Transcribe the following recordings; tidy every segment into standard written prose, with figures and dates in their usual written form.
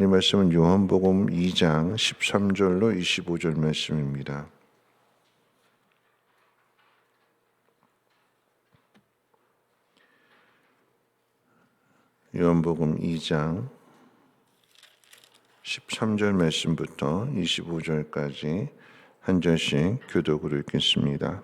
이 말씀은 요한복음 2장 13절로 25절 말씀입니다. 요한복음 2장 13절 말씀부터 25절까지 한 절씩 교독으로 읽겠습니다.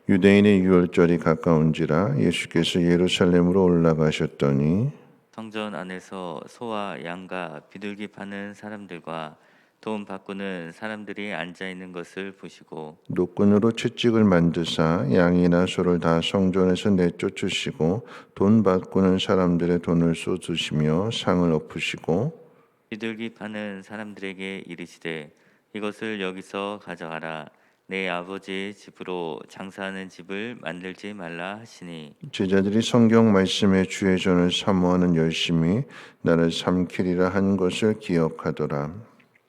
유대인의 유월절이 가까운지라 예수께서 예루살렘으로 올라가셨더니 성전 안에서 소와 양과 비둘기 파는 사람들과 돈 바꾸는 사람들이 앉아 있는 것을 보시고 노끈으로 채찍을 만드사 양이나 소를 다 성전에서 내쫓으시고 돈 바꾸는 사람들의 돈을 쏟으시며 상을 엎으시고 비둘기 파는 사람들에게 이르시되 이것을 여기서 가져가라. 내 아버지의 집으로 장사하는 집을 만들지 말라 하시니 제자들이 성경 말씀에 주의 전을 사모하는 열심히 나를 삼키리라 한 것을 기억하더라.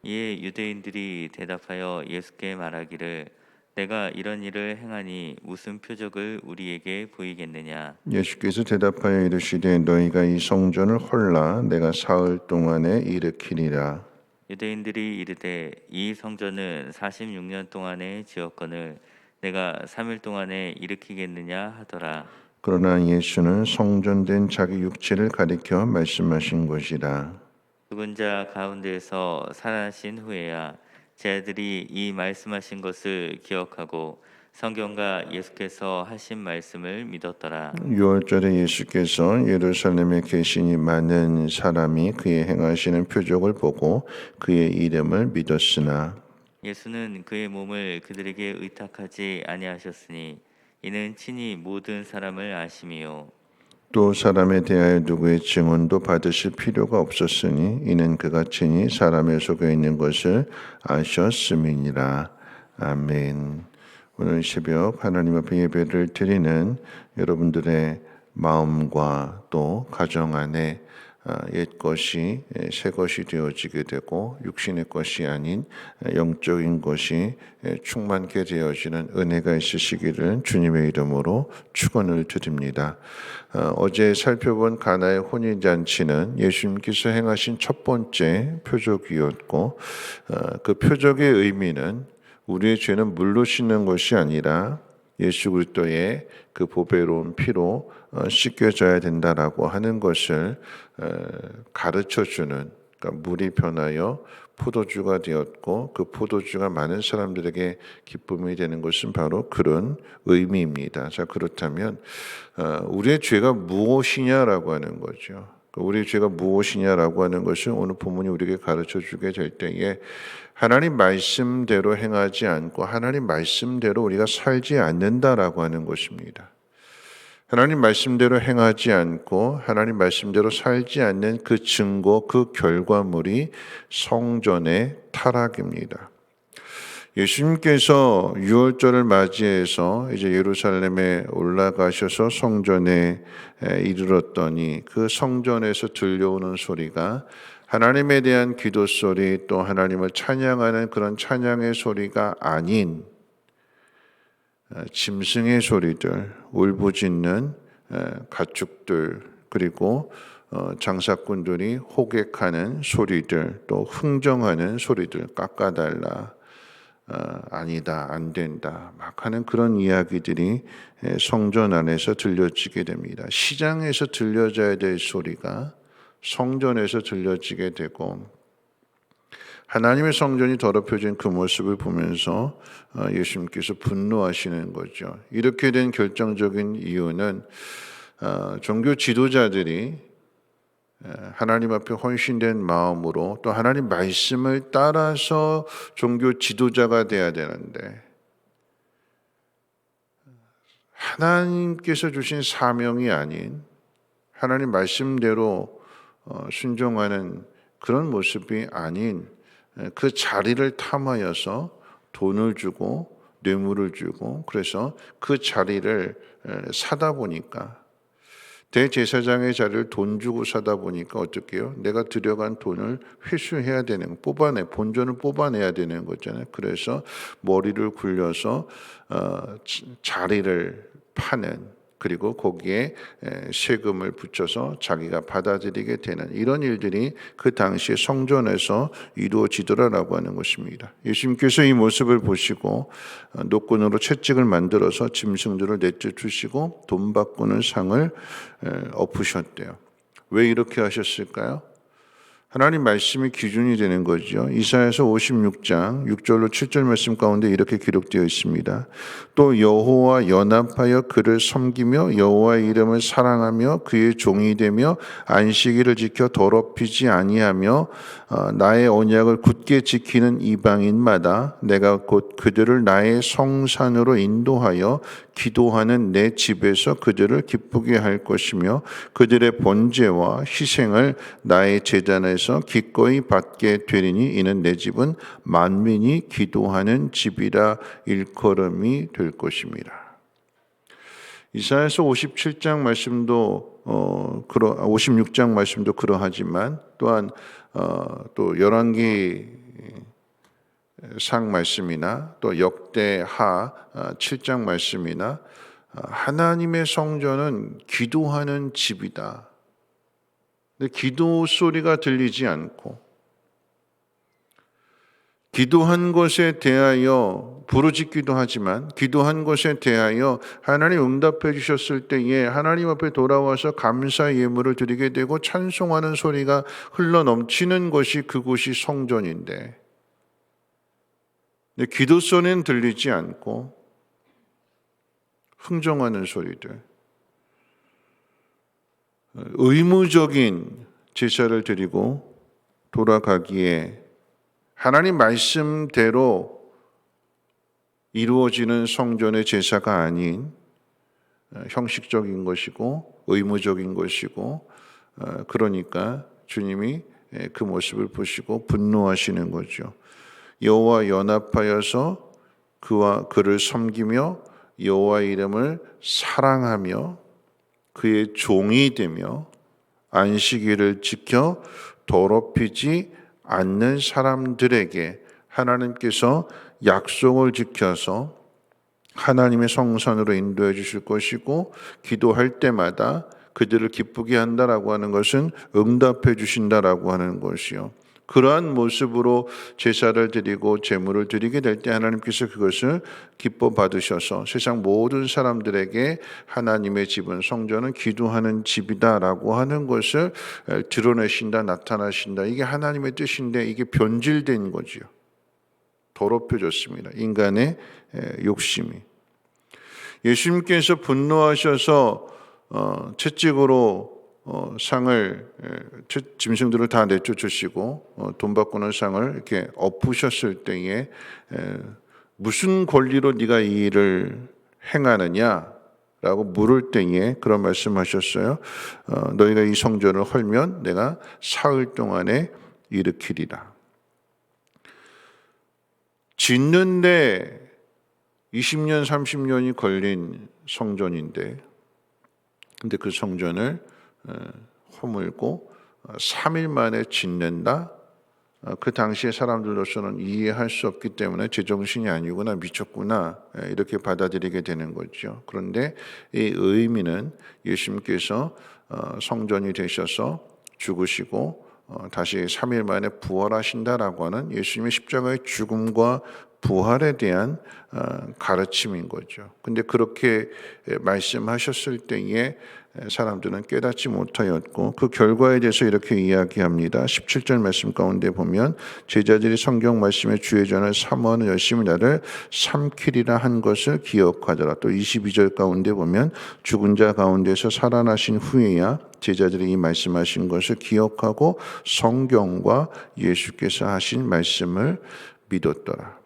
이에 유대인들이 대답하여 예수께 말하기를 내가 이런 일을 행하니 무슨 표적을 우리에게 보이겠느냐. 예수께서 대답하여 이르시되 너희가 이 성전을 헐라 내가 사흘 동안에 일으키리라. 유대인들이 이르되 이 성전은 46년 동안에 지었거늘 내가 3일 동안에 일으키겠느냐 하더라. 그러나 예수는 성전된 자기 육체를 가리켜 말씀하신 것이라. 죽은 자 가운데에서 살아나신 후에야 제자들이 이 말씀하신 것을 기억하고 성경과 예수께서 하신 말씀을 믿었더라. 6월절에 예수께서 예루살렘에 계시니 많은 사람이 그의 행하시는 표적을 보고 그의 이름을 믿었으나 예수는 그의 몸을 그들에게 의탁하지 아니하셨으니 이는 친히 모든 사람을 아심이요 또 사람에 대하여 누구의 증언도 받으실 필요가 없었으니 이는 그가 친히 사람의 속에 있는 것을 아셨음이니라. 아멘. 오늘 새벽 하나님 앞에 예배를 드리는 여러분들의 마음과 또 가정 안에 옛 것이 새 것이 되어지게 되고 육신의 것이 아닌 영적인 것이 충만케 되어지는 은혜가 있으시기를 주님의 이름으로 축원을 드립니다. 어제 살펴본 가나의 혼인잔치는 예수님께서 행하신 첫 번째 표적이었고 그 표적의 의미는 우리의 죄는 물로 씻는 것이 아니라 예수 그리스도의 그 보배로운 피로 씻겨져야 된다라고 하는 것을 가르쳐주는, 그러니까 물이 변하여 포도주가 되었고 그 포도주가 많은 사람들에게 기쁨이 되는 것은 바로 그런 의미입니다. 자, 그렇다면 우리의 죄가 무엇이냐라고 하는 거죠. 우리의 죄가 무엇이냐라고 하는 것을 오늘 본문이 우리에게 가르쳐주게 될 때에 하나님 말씀대로 행하지 않고 하나님 말씀대로 우리가 살지 않는다라고 하는 것입니다. 하나님 말씀대로 행하지 않고 하나님 말씀대로 살지 않는 그 증거, 그 결과물이 성전의 타락입니다. 예수님께서 유월절을 맞이해서 이제 예루살렘에 올라가셔서 성전에 이르렀더니 그 성전에서 들려오는 소리가 하나님에 대한 기도 소리 또 하나님을 찬양하는 그런 찬양의 소리가 아닌 짐승의 소리들, 울부짖는 가축들 그리고 장사꾼들이 호객하는 소리들 또 흥정하는 소리들 깎아달라 아니다 안 된다 막 하는 그런 이야기들이 성전 안에서 들려지게 됩니다. 시장에서 들려져야 될 소리가 성전에서 들려지게 되고 하나님의 성전이 더럽혀진 그 모습을 보면서 예수님께서 분노하시는 거죠. 이렇게 된 결정적인 이유는 종교 지도자들이 하나님 앞에 헌신된 마음으로 또 하나님 말씀을 따라서 종교 지도자가 돼야 되는데 하나님께서 주신 사명이 아닌 하나님 말씀대로 순종하는 그런 모습이 아닌 그 자리를 탐하여서 돈을 주고 뇌물을 주고 그래서 그 자리를 사다 보니까 대제사장의 자리를 돈 주고 사다 보니까 어떻게 해요? 내가 들여간 돈을 회수해야 되는 본전을 뽑아내야 되는 거잖아요. 그래서 머리를 굴려서 자리를 파는 그리고 거기에 세금을 붙여서 자기가 받아들이게 되는 이런 일들이 그 당시에 성전에서 이루어지더라라고 하는 것입니다. 예수님께서 이 모습을 보시고 노끈으로 채찍을 만들어서 짐승들을 내쫓으시고 돈 바꾸는 상을 엎으셨대요. 왜 이렇게 하셨을까요? 하나님 말씀이 기준이 되는 거죠. 이사야서 56장 6절로 7절 말씀 가운데 이렇게 기록되어 있습니다. 또 여호와 연합하여 그를 섬기며 여호와의 이름을 사랑하며 그의 종이 되며 안식일을 지켜 더럽히지 아니하며 나의 언약을 굳게 지키는 이방인마다 내가 곧 그들을 나의 성산으로 인도하여 기도하는 내 집에서 그들을 기쁘게 할 것이며 그들의 번제와 희생을 나의 제단에서 기꺼이 받게 되리니 이는 내 집은 만민이 기도하는 집이라 일컬음이 될 것입니다. 이사야서 57장 말씀도 56장 말씀도 그러하지만 또한 또 열왕기 상 말씀이나 또 역대하 7장 말씀이나 하나님의 성전은 기도하는 집이다. 근데 기도 소리가 들리지 않고 기도한 것에 대하여 부르짖기도 하지만 기도한 것에 대하여 하나님 응답해 주셨을 때에 하나님 앞에 돌아와서 감사 예물을 드리게 되고 찬송하는 소리가 흘러넘치는 것이 그곳이 성전인데 기도 소리는 들리지 않고 흥정하는 소리들, 의무적인 제사를 드리고 돌아가기에 하나님 말씀대로 이루어지는 성전의 제사가 아닌 형식적인 것이고 의무적인 것이고 그러니까 주님이 그 모습을 보시고 분노하시는 거죠. 여호와 연합하여서 그를 섬기며 여호와의 이름을 사랑하며 그의 종이 되며 안식일을 지켜 더럽히지 않는 사람들에게 하나님께서 약속을 지켜서 하나님의 성산으로 인도해 주실 것이고 기도할 때마다 그들을 기쁘게 한다라고 하는 것은 응답해 주신다라고 하는 것이요. 그러한 모습으로 제사를 드리고 제물을 드리게 될 때 하나님께서 그것을 기뻐 받으셔서 세상 모든 사람들에게 하나님의 집은 성전은 기도하는 집이다라고 하는 것을 드러내신다, 나타나신다. 이게 하나님의 뜻인데 이게 변질된 거지요. 더럽혀졌습니다. 인간의 욕심이. 예수님께서 분노하셔서 채찍으로 상을 짐승들을 다 내쫓으시고 돈 바꾸는 상을 이렇게 엎으셨을 때에 무슨 권리로 네가 이 일을 행하느냐라고 물을 때에 그런 말씀하셨어요. 너희가 이 성전을 헐면 내가 사흘 동안에 일으키리라. 짓는데 20년, 30년이 걸린 성전인데 근데 그 성전을 허물고 3일 만에 짓는다? 그 당시의 사람들로서는 이해할 수 없기 때문에 제정신이 아니구나, 미쳤구나 이렇게 받아들이게 되는 거죠. 그런데 이 의미는 예수님께서 성전이 되셔서 죽으시고 다시 3일 만에 부활하신다라고 하는 예수님의 십자가의 죽음과 부활에 대한 가르침인 거죠. 근데 그렇게 말씀하셨을 때에 사람들은 깨닫지 못하였고 그 결과에 대해서 이렇게 이야기합니다. 17절 말씀 가운데 보면 제자들이 성경 말씀의 주의 전을 사모하는 열심히 나를 삼키리라 한 것을 기억하더라. 또 22절 가운데 보면 죽은 자 가운데서 살아나신 후에야 제자들이 이 말씀하신 것을 기억하고 성경과 예수께서 하신 말씀을 믿었더라.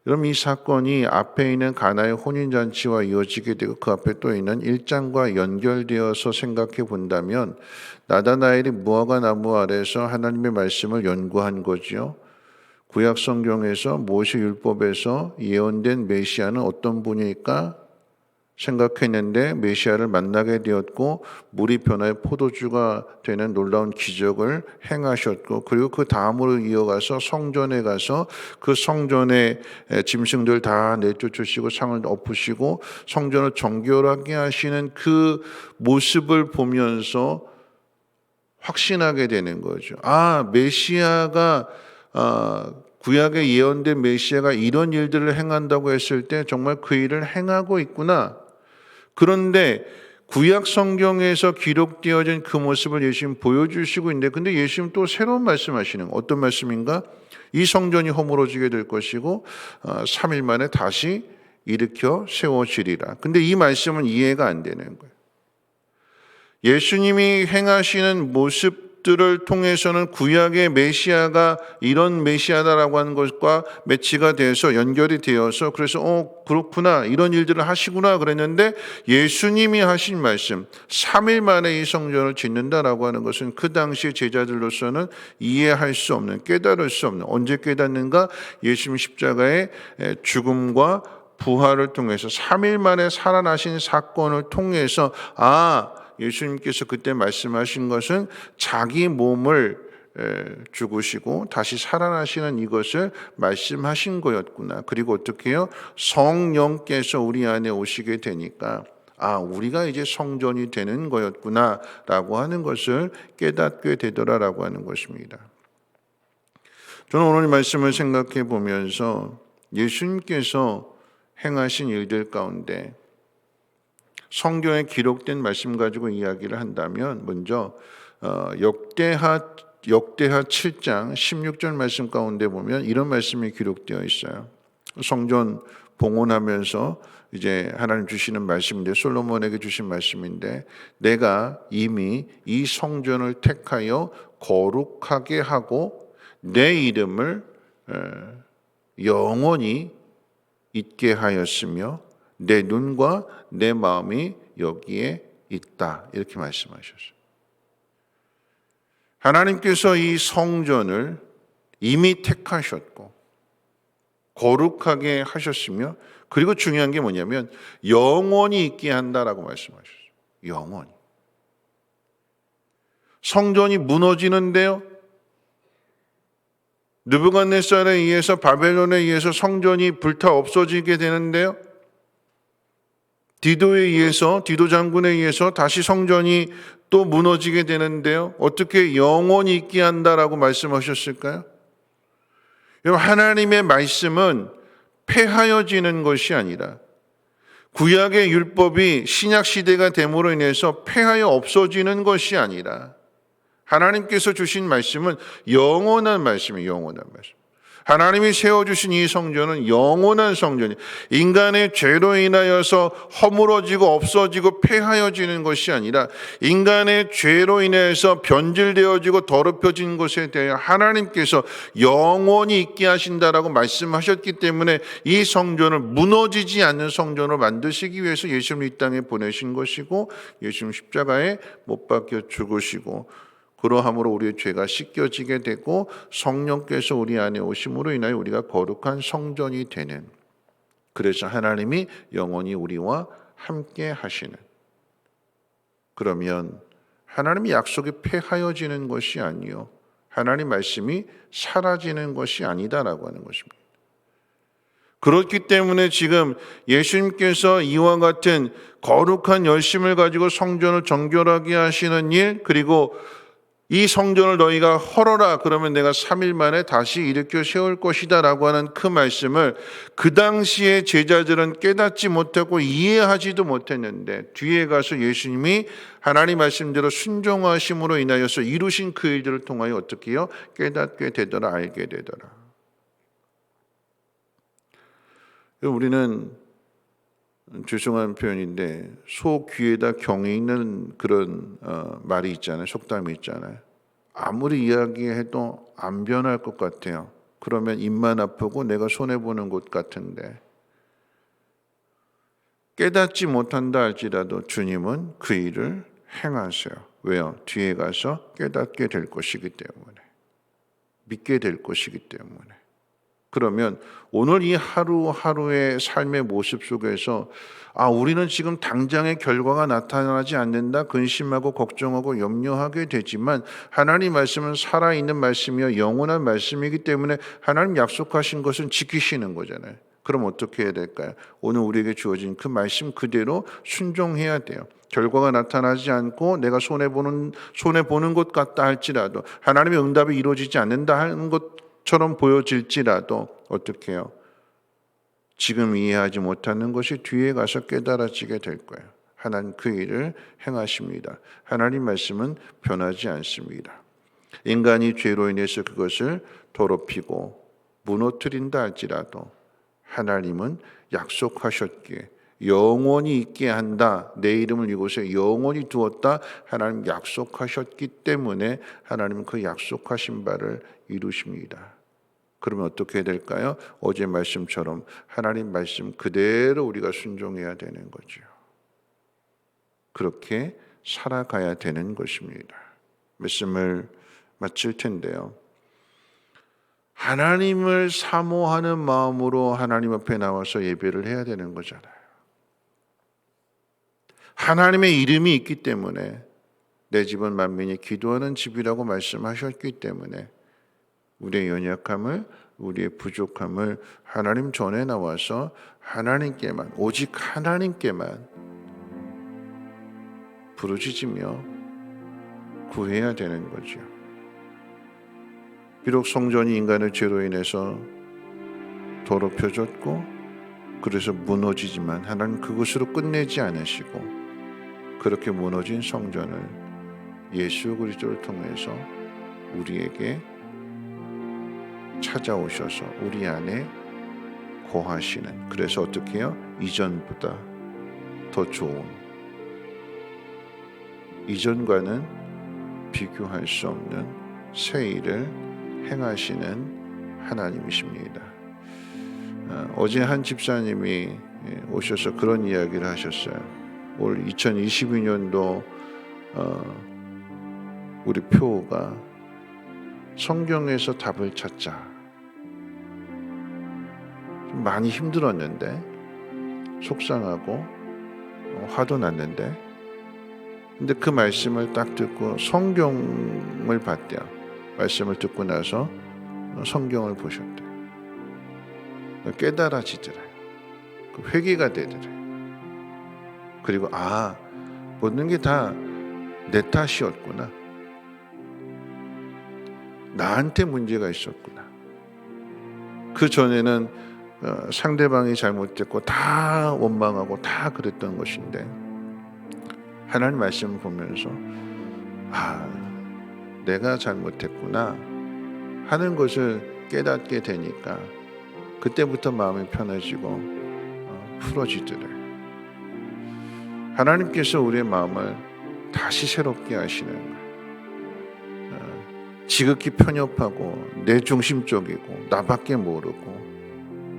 그럼 이 사건이 앞에 있는 가나의 혼인잔치와 이어지게 되고 그 앞에 또 있는 1장과 연결되어서 생각해 본다면 나다나엘이 무화과 나무 아래에서 하나님의 말씀을 연구한 거죠. 구약 성경에서 모세 율법에서 예언된 메시아는 어떤 분일까? 생각했는데 메시아를 만나게 되었고 물이 변화의 포도주가 되는 놀라운 기적을 행하셨고, 그리고 그 다음으로 이어가서 성전에 가서 그 성전의 짐승들 다 내쫓으시고 상을 엎으시고 성전을 정결하게 하시는 그 모습을 보면서 확신하게 되는 거죠. 아, 메시아가 구약에 예언된 메시아가 이런 일들을 행한다고 했을 때 정말 그 일을 행하고 있구나. 그런데 구약 성경에서 기록되어진 그 모습을 예수님 보여주시고 있는데, 근데 예수님 또 새로운 말씀하시는, 어떤 말씀인가? 이 성전이 허물어지게 될 것이고 3일 만에 다시 일으켜 세워지리라. 근데 이 말씀은 이해가 안 되는 거예요. 예수님이 행하시는 모습들을 통해서는 구약의 메시아가 이런 메시아다라고 하는 것과 매치가 돼서 연결이 되어서, 그래서 그렇구나, 이런 일들을 하시구나 그랬는데, 예수님이 하신 말씀 3일 만에 이 성전을 짓는다라고 하는 것은 그 당시 제자들로서는 이해할 수 없는, 깨달을 수 없는, 언제 깨닫는가? 예수님 십자가의 죽음과 부활을 통해서 3일 만에 살아나신 사건을 통해서, 예수님께서 그때 말씀하신 것은 자기 몸을 죽으시고 다시 살아나시는 이것을 말씀하신 거였구나. 그리고 어떻게 해요? 성령께서 우리 안에 오시게 되니까 우리가 이제 성전이 되는 거였구나 라고 하는 것을 깨닫게 되더라라고 하는 것입니다. 저는 오늘 말씀을 생각해 보면서 예수님께서 행하신 일들 가운데 성경에 기록된 말씀 가지고 이야기를 한다면, 먼저 역대하 7장 16절 말씀 가운데 보면 이런 말씀이 기록되어 있어요. 성전 봉헌하면서 이제 하나님 주시는 말씀인데, 솔로몬에게 주신 말씀인데, 내가 이미 이 성전을 택하여 거룩하게 하고 내 이름을 영원히 있게 하였으며 내 눈과 내 마음이 여기에 있다, 이렇게 말씀하셨어요. 하나님께서 이 성전을 이미 택하셨고 거룩하게 하셨으며, 그리고 중요한 게 뭐냐면 영원히 있게 한다라고 말씀하셨어요. 영원히. 성전이 무너지는데요, 느부갓네살에 의해서, 바벨론에 의해서 성전이 불타 없어지게 되는데요, 디도 장군에 의해서 다시 성전이 또 무너지게 되는데요, 어떻게 영원히 있게 한다라고 말씀하셨을까요? 하나님의 말씀은 폐하여지는 것이 아니라, 구약의 율법이 신약 시대가 됨으로 인해서 폐하여 없어지는 것이 아니라, 하나님께서 주신 말씀은 영원한 말씀이에요. 영원한 말씀. 하나님이 세워주신 이 성전은 영원한 성전이에요. 인간의 죄로 인하여서 허물어지고 없어지고 폐하여지는 것이 아니라, 인간의 죄로 인해서 변질되어지고 더럽혀진 것에 대해 하나님께서 영원히 있게 하신다라고 말씀하셨기 때문에 이 성전을 무너지지 않는 성전으로 만드시기 위해서 예수님을 이 땅에 보내신 것이고, 예수님 십자가에 못 박혀 죽으시고, 그러함으로 우리의 죄가 씻겨지게 되고 성령께서 우리 안에 오심으로 인하여 우리가 거룩한 성전이 되는, 그래서 하나님이 영원히 우리와 함께 하시는, 그러면 하나님의 약속이 폐하여지는 것이 아니요, 하나님 말씀이 사라지는 것이 아니다라고 하는 것입니다. 그렇기 때문에 지금 예수님께서 이와 같은 거룩한 열심을 가지고 성전을 정결하게 하시는 일, 그리고 이 성전을 너희가 헐어라, 그러면 내가 3일 만에 다시 일으켜 세울 것이다 라고 하는 그 말씀을 그 당시에 제자들은 깨닫지 못하고 이해하지도 못했는데, 뒤에 가서 예수님이 하나님 말씀대로 순종하심으로 인하여서 이루신 그 일들을 통하여 어떻게 해요? 깨닫게 되더라, 알게 되더라. 우리는, 죄송한 표현인데, 소 귀에다 경이 있는 그런 말이 있잖아요. 속담이 있잖아요. 아무리 이야기해도 안 변할 것 같아요. 그러면 입만 아프고 내가 손해보는 것 같은데, 깨닫지 못한다 할지라도 주님은 그 일을 행하세요. 왜요? 뒤에 가서 깨닫게 될 것이기 때문에, 믿게 될 것이기 때문에. 그러면 오늘 이 하루하루의 삶의 모습 속에서 우리는 지금 당장의 결과가 나타나지 않는다 근심하고 걱정하고 염려하게 되지만 하나님 말씀은 살아있는 말씀이요 영원한 말씀이기 때문에 하나님 약속하신 것은 지키시는 거잖아요. 그럼 어떻게 해야 될까요? 오늘 우리에게 주어진 그 말씀 그대로 순종해야 돼요. 결과가 나타나지 않고 내가 손해보는 것 같다 할지라도 하나님의 응답이 이루어지지 않는다 하는 것처럼 보여질지라도 어떻게 해요? 지금 이해하지 못하는 것이 뒤에 가서 깨달아지게 될 거예요. 하나님 그 일을 행하십니다. 하나님 말씀은 변하지 않습니다. 인간이 죄로 인해서 그것을 더럽히고 무너뜨린다 할지라도 하나님은 약속하셨기에 영원히 있게 한다. 내 이름을 이곳에 영원히 두었다. 하나님 약속하셨기 때문에 하나님은 그 약속하신 바를 이루십니다. 그러면 어떻게 해야 될까요? 어제 말씀처럼 하나님 말씀 그대로 우리가 순종해야 되는 거죠. 그렇게 살아가야 되는 것입니다. 말씀을 마칠 텐데요. 하나님을 사모하는 마음으로 하나님 앞에 나와서 예배를 해야 되는 거잖아요. 하나님의 이름이 있기 때문에 내 집은 만민이 기도하는 집이라고 말씀하셨기 때문에 우리의 연약함을, 우리의 부족함을 하나님 전에 나와서 하나님께만, 오직 하나님께만 부르짖으며 구해야 되는 거죠. 비록 성전이 인간의 죄로 인해서 더럽혀졌고 그래서 무너지지만 하나님 그것으로 끝내지 않으시고 그렇게 무너진 성전을 예수 그리스도를 통해서 우리에게 찾아오셔서 우리 안에 거하시는, 그래서 어떻게 해요? 이전보다 더 좋은, 이전과는 비교할 수 없는 새 일을 행하시는 하나님이십니다. 어제 한 집사님이 오셔서 그런 이야기를 하셨어요. 올 2022년도 우리 표가 성경에서 답을 찾자. 좀 많이 힘들었는데 속상하고 화도 났는데 근데 그 말씀을 딱 듣고 성경을 봤대요. 말씀을 듣고 나서 성경을 보셨대요. 깨달아지더래요. 회개가 되더래요. 그리고 모든 게 다 내 탓이었구나. 나한테 문제가 있었구나. 그 전에는 상대방이 잘못됐고 다 원망하고 다 그랬던 것인데 하나님 말씀을 보면서 내가 잘못했구나 하는 것을 깨닫게 되니까 그때부터 마음이 편해지고 풀어지더래요. 하나님께서 우리의 마음을 다시 새롭게 하시는 거예요. 지극히 편협하고 내 중심적이고 나밖에 모르고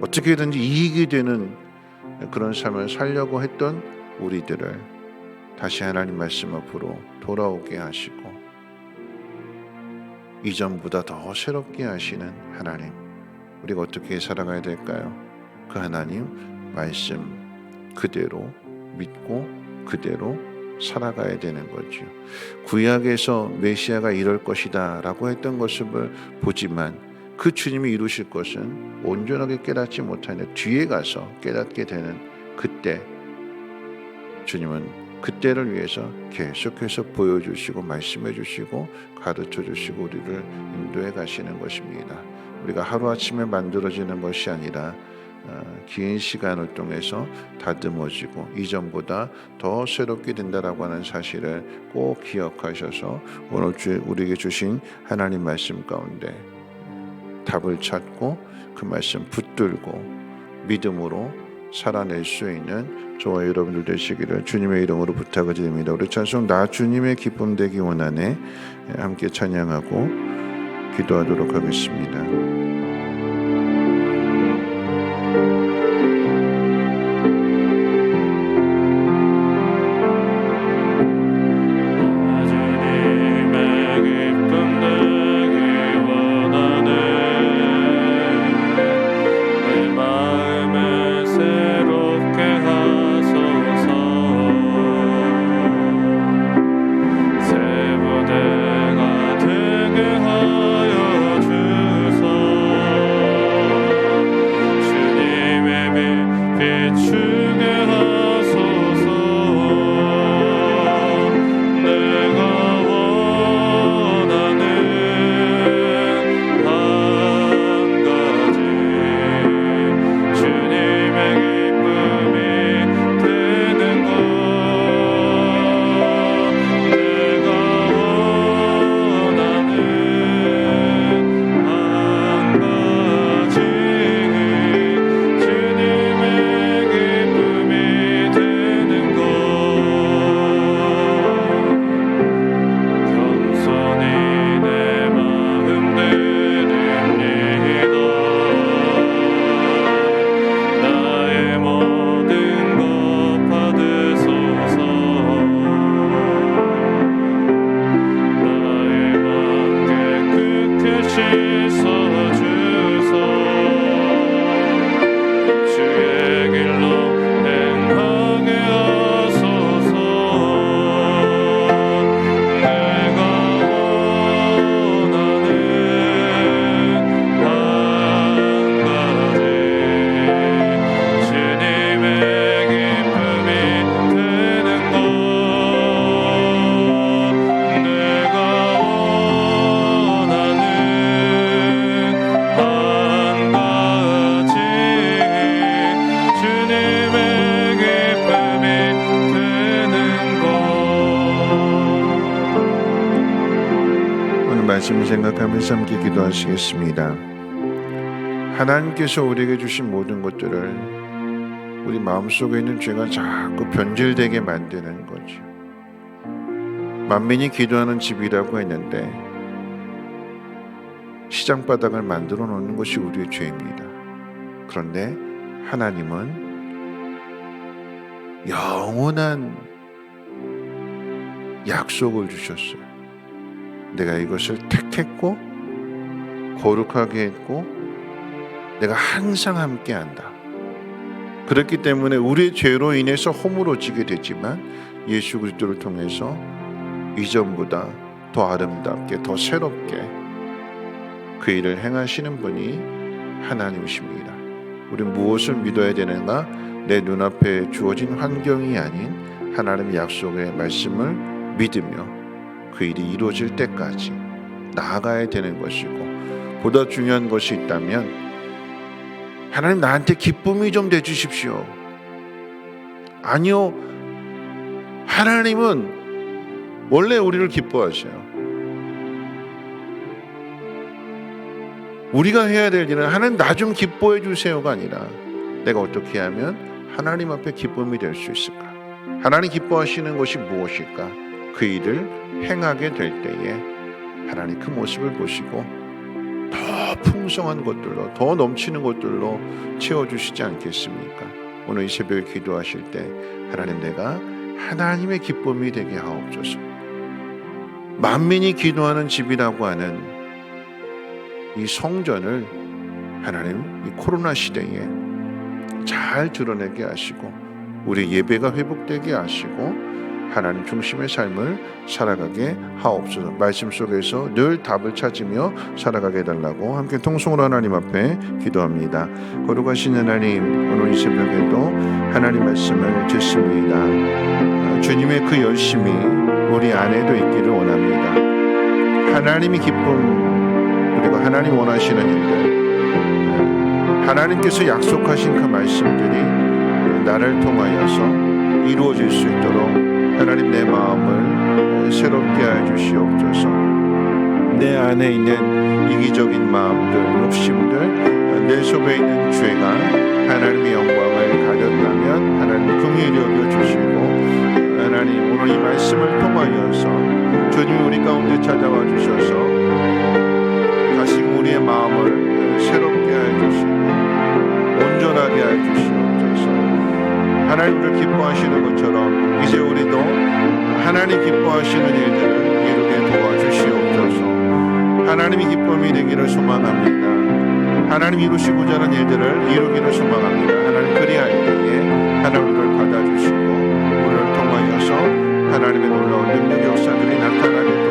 어떻게든지 이익이 되는 그런 삶을 살려고 했던 우리들을 다시 하나님 말씀 앞으로 돌아오게 하시고 이전보다 더 새롭게 하시는 하나님, 우리가 어떻게 살아가야 될까요? 그 하나님 말씀 그대로 믿고 그대로 살아가야 되는 거죠. 구약에서 메시아가 이럴 것이다 라고 했던 것을 보지만 그 주님이 이루실 것은 온전하게 깨닫지 못하는 뒤에 가서 깨닫게 되는 그때 주님은 그때를 위해서 계속해서 보여주시고 말씀해 주시고 가르쳐 주시고 우리를 인도해 가시는 것입니다. 우리가 하루아침에 만들어지는 것이 아니라 긴 시간을 통해서 다듬어지고 이전보다 더 새롭게 된다라고 하는 사실을 꼭 기억하셔서 오늘 우리에게 주신 하나님 말씀 가운데 답을 찾고 그 말씀 붙들고 믿음으로 살아낼 수 있는 저와 여러분들 되시기를 주님의 이름으로 부탁을 드립니다. 우리 찬송 나 주님의 기쁨 되기 원하네 함께 찬양하고 기도하도록 하겠습니다. 말씀 생각하며 함께 기도하시겠습니다. 하나님께서 우리에게 주신 모든 것들을 우리 마음속에 있는 죄가 자꾸 변질되게 만드는 거죠. 만민이 기도하는 집이라고 했는데 시장바닥을 만들어 놓는 것이 우리의 죄입니다. 그런데 하나님은 영원한 약속을 주셨어요. 내가 이것을 택했고 거룩하게 했고 내가 항상 함께한다. 그렇기 때문에 우리의 죄로 인해서 허물어지게 되지만 예수 그리스도를 통해서 이전보다 더 아름답게 더 새롭게 그 일을 행하시는 분이 하나님이십니다. 우리는 무엇을 믿어야 되는가? 내 눈앞에 주어진 환경이 아닌 하나님의 약속의 말씀을 믿으며 그 일이 이루어질 때까지 나아가야 되는 것이고, 보다 중요한 것이 있다면 하나님 나한테 기쁨이 좀 내주십시오. 아니요, 하나님은 원래 우리를 기뻐하셔요. 우리가 해야 될 일은 하나님 나 좀 기뻐해 주세요가 아니라 내가 어떻게 하면 하나님 앞에 기쁨이 될 수 있을까? 하나님 기뻐하시는 것이 무엇일까? 그 일을 행하게 될 때에 하나님 그 모습을 보시고 더 풍성한 것들로, 더 넘치는 것들로 채워주시지 않겠습니까? 오늘 이 새벽에 기도하실 때 하나님, 내가 하나님의 기쁨이 되게 하옵소서. 만민이 기도하는 집이라고 하는 이 성전을 하나님 이 코로나 시대에 잘 드러내게 하시고 우리 예배가 회복되게 하시고 하나님 중심의 삶을 살아가게 하옵소서. 말씀 속에서 늘 답을 찾으며 살아가게 해달라고 함께 통성으로 하나님 앞에 기도합니다. 거룩하신 하나님, 오늘 이 새벽에도 하나님 말씀을 듣습니다. 주님의 그 열심이 우리 안에도 있기를 원합니다. 하나님이 기쁨, 그리고 하나님 원하시는 일들, 하나님께서 약속하신 그 말씀들이 나를 통하여서 이루어질 수 있도록 하나님 내 마음을 새롭게 하여 주시옵소서. 내 안에 있는 이기적인 마음들, 욕심들, 내 속에 있는 죄가 하나님의 영광을 가졌다면 하나님 긍휼히 여겨 주시고, 하나님 오늘 이 말씀을 통하여서 주님 우리 가운데 찾아와 주셔서 다시 우리의 마음을 새롭게 하여 주시고 온전하게 하여 주시옵소서. 하나님을 기뻐하시는 것처럼 이제 우리도 하나님 기뻐하시는 일들을 이루게 도와주시옵소서. 하나님이 기쁨이 되기를 소망합니다. 하나님 이루시고자 하는 일들을 이루기를 소망합니다. 하나님 그리할 때에 하나님을 받아주시고 우리를 통하여서 하나님의 놀라운 능력 역사들이 나타나게